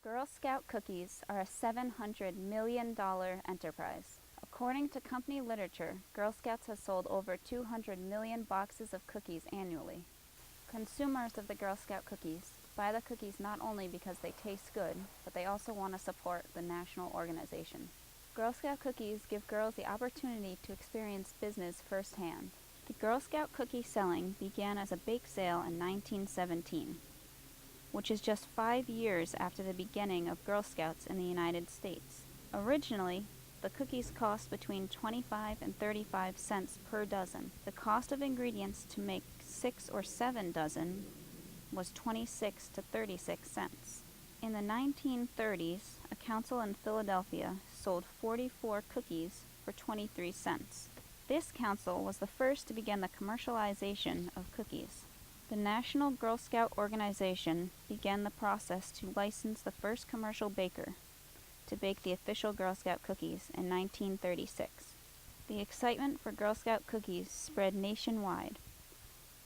Girl Scout cookies are a $700 million enterprise. According to company literature, Girl Scouts has sold over 200 million boxes of cookies annually. Consumers of the Girl Scout cookies buy the cookies not only because they taste good, but they also want to support the national organization. Girl Scout cookies give girls the opportunity to experience business firsthand. The Girl Scout cookie selling began as a bake sale in 1917, which is just 5 years after the beginning of Girl Scouts in the United States. Originally, the cookies cost between 25 and 35 cents per dozen. The cost of ingredients to make 6 or 7 dozen was 26 to 36 cents. In the 1930s, a council in Philadelphia sold 44 cookies for 23 cents. This council was the first to begin the commercialization of cookies. The National Girl Scout Organization began the process to license the first commercial baker to bake the official Girl Scout cookies in 1936. The excitement for Girl Scout cookies spread nationwide.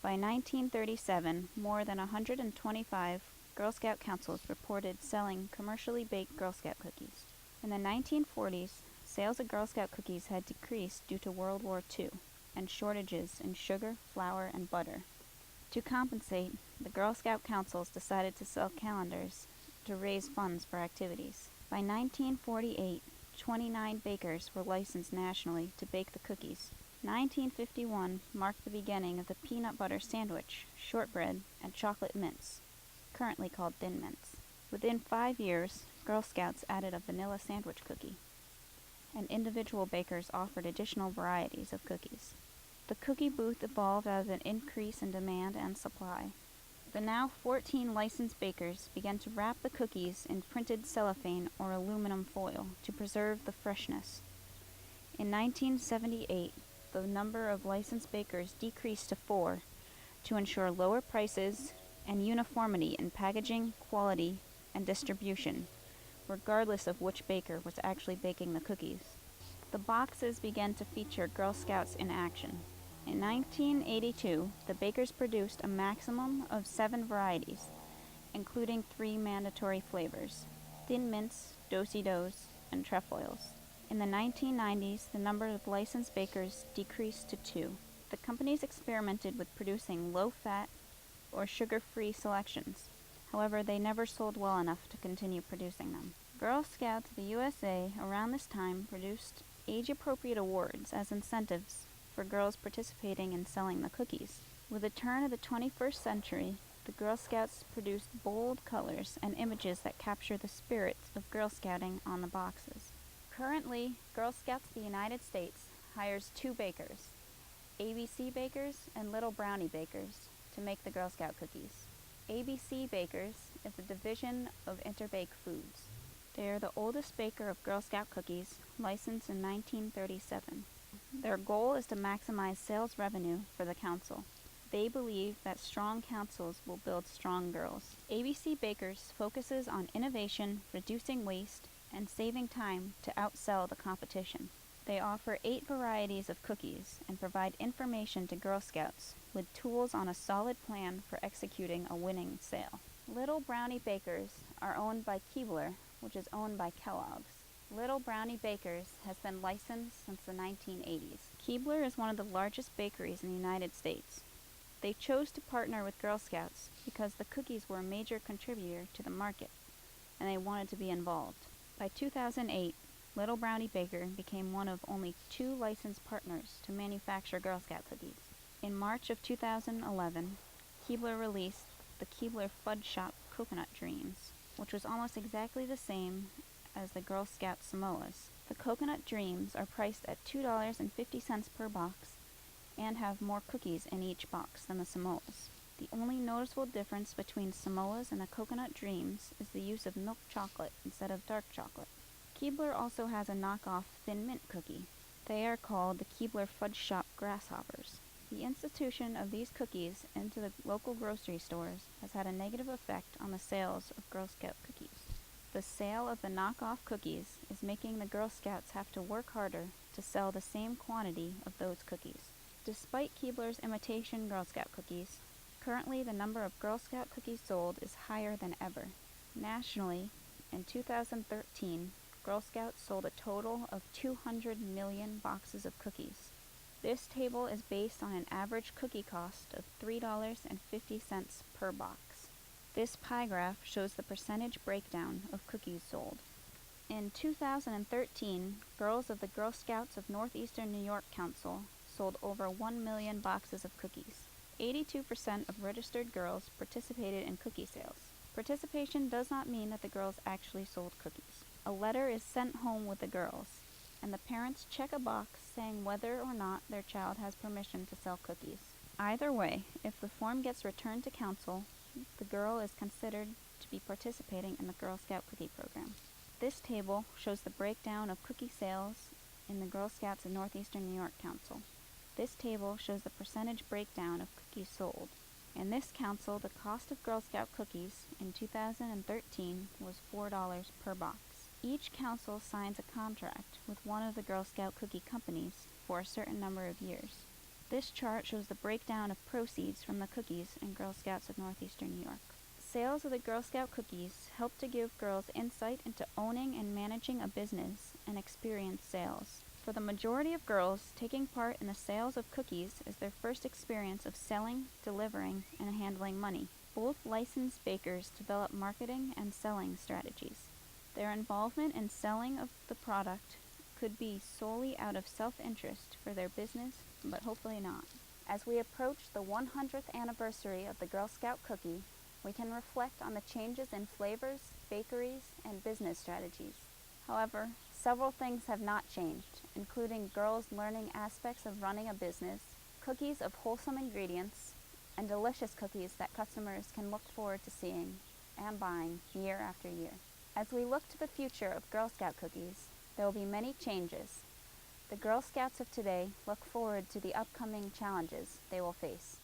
By 1937, more than 125 Girl Scout councils reported selling commercially baked Girl Scout cookies. In the 1940s, sales of Girl Scout cookies had decreased due to World War II and shortages in sugar, flour, and butter. To compensate, the Girl Scout councils decided to sell calendars to raise funds for activities. By 1948, 29 bakers were licensed nationally to bake the cookies. 1951 marked the beginning of the peanut butter sandwich, shortbread, and chocolate mints, currently called Thin Mints. Within 5 years, Girl Scouts added a vanilla sandwich cookie, and individual bakers offered additional varieties of cookies. The cookie booth evolved out of an increase in demand and supply. The now 14 licensed bakers began to wrap the cookies in printed cellophane or aluminum foil to preserve the freshness. In 1978, the number of licensed bakers decreased to 4 to ensure lower prices and uniformity in packaging, quality, and distribution, regardless of which baker was actually baking the cookies. The boxes began to feature Girl Scouts in action. In 1982, the bakers produced a maximum of 7 varieties, including 3 mandatory flavors: Thin Mints, Do-si-dos, and Trefoils. In the 1990s, the number of licensed bakers decreased to 2. The companies experimented with producing low-fat or sugar-free selections. However, they never sold well enough to continue producing them. Girl Scouts of the USA around this time produced age-appropriate awards as incentives for girls participating in selling the cookies. With the turn of the 21st century, the Girl Scouts produced bold colors and images that capture the spirit of Girl Scouting on the boxes. Currently, Girl Scouts of the United States hires 2 bakers, ABC Bakers and Little Brownie Bakers, to make the Girl Scout cookies. ABC Bakers is a division of Interbake Foods. They are the oldest baker of Girl Scout cookies, licensed in 1937. Their goal is to maximize sales revenue for the council. They believe that strong councils will build strong girls. ABC Bakers focuses on innovation, reducing waste, and saving time to outsell the competition. They offer 8 varieties of cookies and provide information to Girl Scouts with tools on a solid plan for executing a winning sale. Little Brownie Bakers are owned by Keebler, which is owned by Kellogg's. Little Brownie Bakers has been licensed since the 1980s. Keebler is one of the largest bakeries in the United States. They chose to partner with Girl Scouts because the cookies were a major contributor to the market, and they wanted to be involved. By 2008, Little Brownie Baker became one of only 2 licensed partners to manufacture Girl Scout cookies. In March of 2011, Keebler released the Keebler Fudge Shop Coconut Dreams, which was almost exactly the same as the Girl Scout Samoas. The Coconut Dreams are priced at $2.50 per box and have more cookies in each box than the Samoas. The only noticeable difference between Samoas and the Coconut Dreams is the use of milk chocolate instead of dark chocolate. Keebler also has a knockoff Thin Mint cookie. They are called the Keebler Fudge Shop Grasshoppers. The institution of these cookies into the local grocery stores has had a negative effect on the sales of Girl Scout cookies. The sale of the knockoff cookies is making the Girl Scouts have to work harder to sell the same quantity of those cookies. Despite Keebler's imitation Girl Scout cookies, currently the number of Girl Scout cookies sold is higher than ever. Nationally, In 2013, Girl Scouts sold a total of 200 million boxes of cookies. This table is based on an average cookie cost of $3.50 per box. This pie graph shows the percentage breakdown of cookies sold. In 2013, girls of the Girl Scouts of Northeastern New York Council sold over 1 million boxes of cookies. 82% of registered girls participated in cookie sales. Participation does not mean that the girls actually sold cookies. A letter is sent home with the girls, and the parents check a box saying whether or not their child has permission to sell cookies. Either way, if the form gets returned to council, the girl is considered to be participating in the Girl Scout cookie program. This table shows the breakdown of cookie sales in the Girl Scouts of Northeastern New York Council. This table shows the percentage breakdown of cookies sold. In this council, the cost of Girl Scout cookies in 2013 was $4 per box. Each council signs a contract with one of the Girl Scout cookie companies for a certain number of years. This chart shows the breakdown of proceeds from the cookies in Girl Scouts of Northeastern New York. Sales of the Girl Scout cookies help to give girls insight into owning and managing a business and experience sales. For the majority of girls, taking part in the sales of cookies is their first experience of selling, delivering, and handling money. Both licensed bakers develop marketing and selling strategies. Their involvement in selling of the product could be solely out of self-interest for their business, but hopefully not. As we approach the 100th anniversary of the Girl Scout cookie, we can reflect on the changes in flavors, bakeries, and business strategies. However, several things have not changed, including girls learning aspects of running a business, cookies of wholesome ingredients, and delicious cookies that customers can look forward to seeing and buying year after year. As we look to the future of Girl Scout cookies, there will be many changes. The Girl Scouts of today look forward to the upcoming challenges they will face.